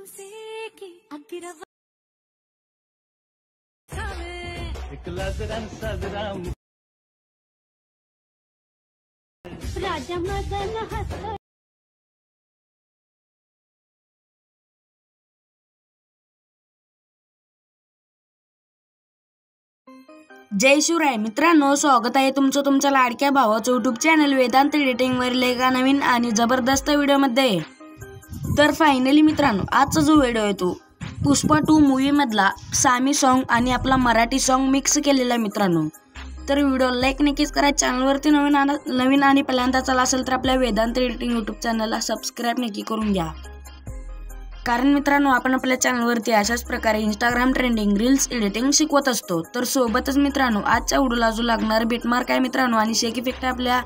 जय शिवराय मित्रांनो, स्वागत आहे तुमचं तुमच्या लाडक्या भावाचं यूट्यूब चॅनल वेदांत एडिटिंग वरील एका नवीन आणि जबरदस्त व्हिडिओमध्ये। तर फायनली मित्रांनो, आजचा जो व्हिडिओ आहे तो पुष्पा 2 मूवी मधला सामी सॉन्ग आणि आपला मराठी सॉन्ग मिक्स केलेला आहे मित्रांनो। तर व्हिडिओ लाईक नक्कीच करा, चॅनलवरती नवीन आणि पहिल्यांदा चला असेल तर आपल्या वेदांत एडिटिंग यूट्यूब चॅनलला सबस्क्राईब नक्की करून घ्या, कारण मित्रांनो आपण आपल्या चॅनलवरती अशाच प्रकारे इंस्टाग्राम ट्रेंडिंग रील्स एडिटिंग शिकवत असतो। तर सोबतच मित्रांनो आजच्या व्हिडिओला जो लागणार बीटमार्क आहे मित्रांनो आणि शेक इफेक्ट आपल्या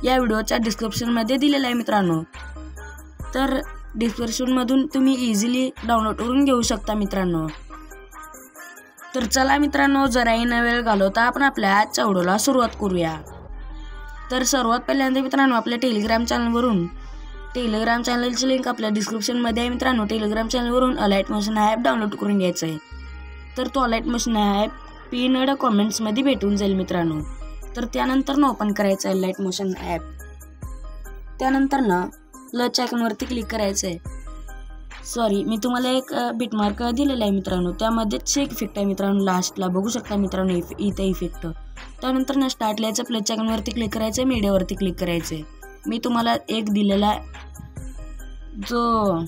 या व्हिडिओच्या डिस्क्रिप्शनमध्ये दिलेला आहे मित्रांनो। तर डिस्क्रिप्शनमधून तुम्ही इझिली डाउनलोड करून घेऊ शकता मित्रांनो। तर चला मित्रांनो, जराही न वेळ घालवता आपण आपल्या आजच्या व्हिडिओला सुरुवात करूया। तर सर्वात पहिल्यांदा मित्रांनो आपल्या टेलिग्राम चॅनलची लिंक आपल्या डिस्क्रिप्शनमध्ये आहे मित्रांनो। टेलिग्राम चॅनलवरून अलाइट मोशन ॲप डाउनलोड करून घ्यायचं आहे। तर तो अलाइट मोशन ॲप पिनड कॉमेंट्समध्ये भेटून जाईल मित्रांनो। तर त्यानंतर ओपन करायचं आहे अलाइट मोशन ॲप। त्यानंतर प्लस आयकॉनवरती क्लिक करायचं आहे। सॉरी, मी तुम्हाला एक बीटमार्क दिलेला आहे मित्रांनो, त्यामध्ये शेक इफेक्ट आहे मित्रांनो, लास्टला बघू शकता मित्रांनो इथे इफेक्ट। त्यानंतर स्टार्ट लिहायचं, प्लस आयकॉनवरती क्लिक करायचं आहे, मीडियावरती क्लिक करायचं आहे। मी तुम्हाला एक दिलेला जो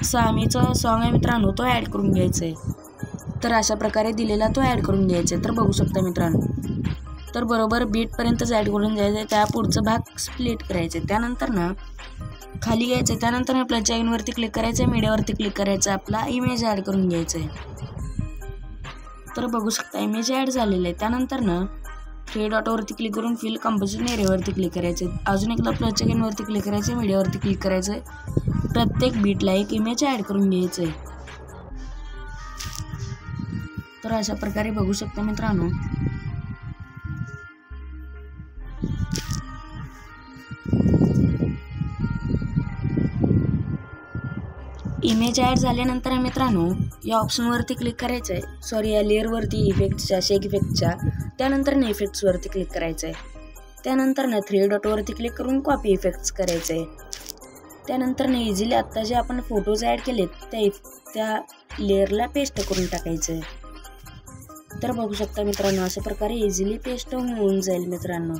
सामीचा सॉन्ग आहे मित्रांनो तो ॲड करून घ्यायचा आहे। तर अशा प्रकारे दिलेला तो ॲड करून घ्यायचा आहे। तर बघू शकता मित्रांनो, तर बरोबर बीटपर्यंतच ॲड करून घ्यायचं आहे। त्या पुढचं भाग स्प्लिट करायचं आहे। त्यानंतर खाली घ्यायचं आहे। त्यानंतर प्लस आयकॉनवरती क्लिक करायचं आहे, मीडियावरती क्लिक करायचं आहे, आपला इमेज ॲड करून घ्यायचं आहे। तर बघू शकता इमेज ॲड झालेलं आहे। त्यानंतर 3 डॉटवरती क्लिक करून फिल कंपोजिशन एरियावरती क्लिक करायचे। अजून एकदा प्लस आयकॉनवरती क्लिक करायचं, मीडियावरती क्लिक करायचं, प्रत्येक बीटला एक इमेज ॲड करून घ्यायचं आहे। तर अशा प्रकारे बघू शकता मित्रांनो। इमेज ॲड झाल्यानंतर मित्रांनो या ऑप्शनवरती क्लिक करायचं आहे, सॉरी या लेअरवरती इफेक्टच्या शेक इफेक्टच्या। त्यानंतर इफेक्ट्सवरती क्लिक करायचं आहे। त्यानंतर 3 डॉटवरती क्लिक करून कॉपी इफेक्ट्स करायचं आहे। त्यानंतर इझिली आत्ता जे आपण फोटोज ॲड केलेत त्या लेअरला पेस्ट करून टाकायचं आहे। तर बघू शकता मित्रांनो अशा प्रकारे इझिली पेस्ट होऊन जाईल मित्रांनो।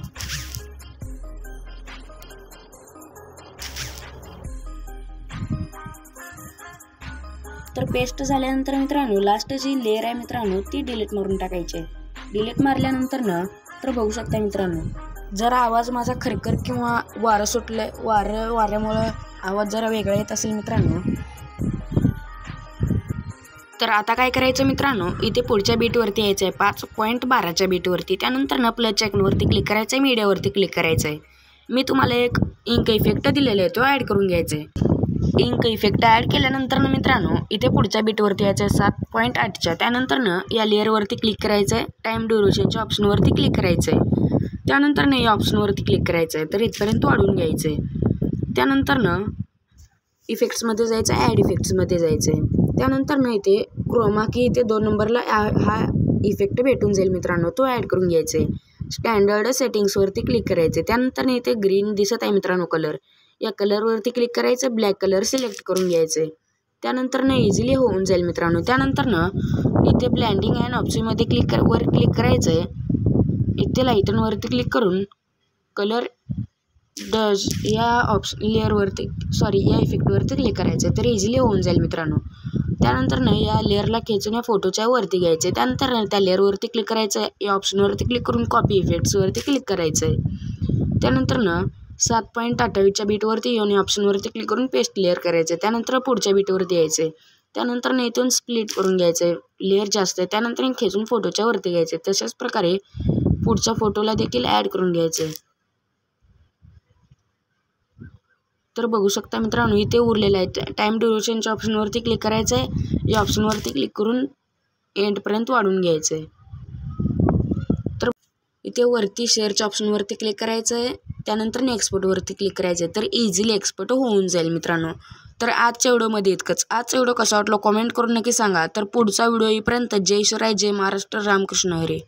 तर पेस्ट झाल्यानंतर मित्रांनो लास्ट जी लेअर आहे मित्रांनो ती डिलीट मारून टाकायची आहे। डिलीट मारल्यानंतर तर बघू शकता मित्रांनो जरा आवाज माझा खरखर किंवा वारं सुटलं वाऱ्यामुळं आवाज जरा वेगळा येत असेल मित्रांनो। तर आता काय करायचं मित्रांनो, इथे पुढच्या बीटवरती यायचं आहे 5.12च्या बीटवरती। त्यानंतर प्लस आयकॉनवरती क्लिक करायचं आहे, मीडियावरती क्लिक करायचं आहे। मी तुम्हाला एक इंक इफेक्ट दिलेला आहे तो ॲड करून घ्यायचा आहे। इंक इफेक्ट ॲड केल्यानंतर मित्रांनो इथे पुढच्या बीटवरती यायचं आहे 7.8च्या। त्यानंतर या लेअरवरती क्लिक करायचं आहे, टाईम ड्युरेशनच्या ऑप्शनवरती क्लिक करायचं आहे। त्यानंतर या ऑप्शनवरती क्लिक करायचं आहे, तर इथपर्यंत वाढवून घ्यायचं आहे। त्यानंतर इफेक्ट्समध्ये जायचं आहे, ॲड इफेक्ट्समध्ये जायचं आहे। त्यानंतर इथे क्रोमा की इथे 2 नंबरला हा इफेक्ट भेटून जाईल मित्रांनो, तो ॲड करून घ्यायचा आहे। स्टँडर्ड सेटिंग्सवरती क्लिक करायचं आहे। त्यानंतर इथे ग्रीन दिसत आहे मित्रांनो कलर, या कलरवरती क्लिक करायचं, ब्लॅक कलर सिलेक्ट करून घ्यायचं आहे। त्यानंतर इझिली होऊन जाईल मित्रांनो। त्यानंतर इथे ब्लँडिंग अँड ऑप्शनमध्ये क्लिक करायचं आहे। इथे लाईटनवरती क्लिक करून कलर डज या लेअरवरती या इफेक्टवरती क्लिक करायचं आहे, तर इझिली होऊन जाईल मित्रांनो। त्यानंतर या लेअरला खेचून या फोटोच्या वरती घ्यायचे। त्यानंतर त्या लेअरवरती क्लिक करायचं आहे, या ऑप्शनवरती क्लिक करून कॉपी इफेक्ट्सवरती क्लिक करायचं आहे। त्यानंतर 7.28च्या बीटवरती येऊन या ऑप्शनवरती क्लिक करून पेस्ट लेअर करायचं आहे। त्यानंतर पुढच्या बीटवरती यायचं आहे। त्यानंतर इथून स्प्लिट करून घ्यायचं आहे, लेअर जास्त आहे त्यानंतर खेचून फोटोच्या वरती घ्यायचं आहे। तशाच प्रकारे पुढच्या फोटोला देखील ॲड करून घ्यायचं आहे। तर बघू शकता मित्रांनो इथे उरलेलं आहे, टाईम ड्युरेशनच्या ऑप्शनवरती क्लिक करायचं आहे, या ऑप्शनवरती क्लिक करून एंडपर्यंत वाढवून घ्यायचं आहे। तर इथे वरती शेअरच्या ऑप्शनवरती क्लिक करायचं आहे, त्यानंतर एक्सपोर्टवरती क्लिक करायचं आहे, तर इझिली एक्सपोर्ट होऊन जाईल मित्रांनो। तर आजच्या व्हिडिओमध्ये इतकंच. आजचा व्हिडिओ कसा वाटला कॉमेंट करून नक्की सांगा. तर पुढचा व्हिडिओ येईपर्यंत जय शिवराय, जय महाराष्ट्र, रामकृष्ण हरी.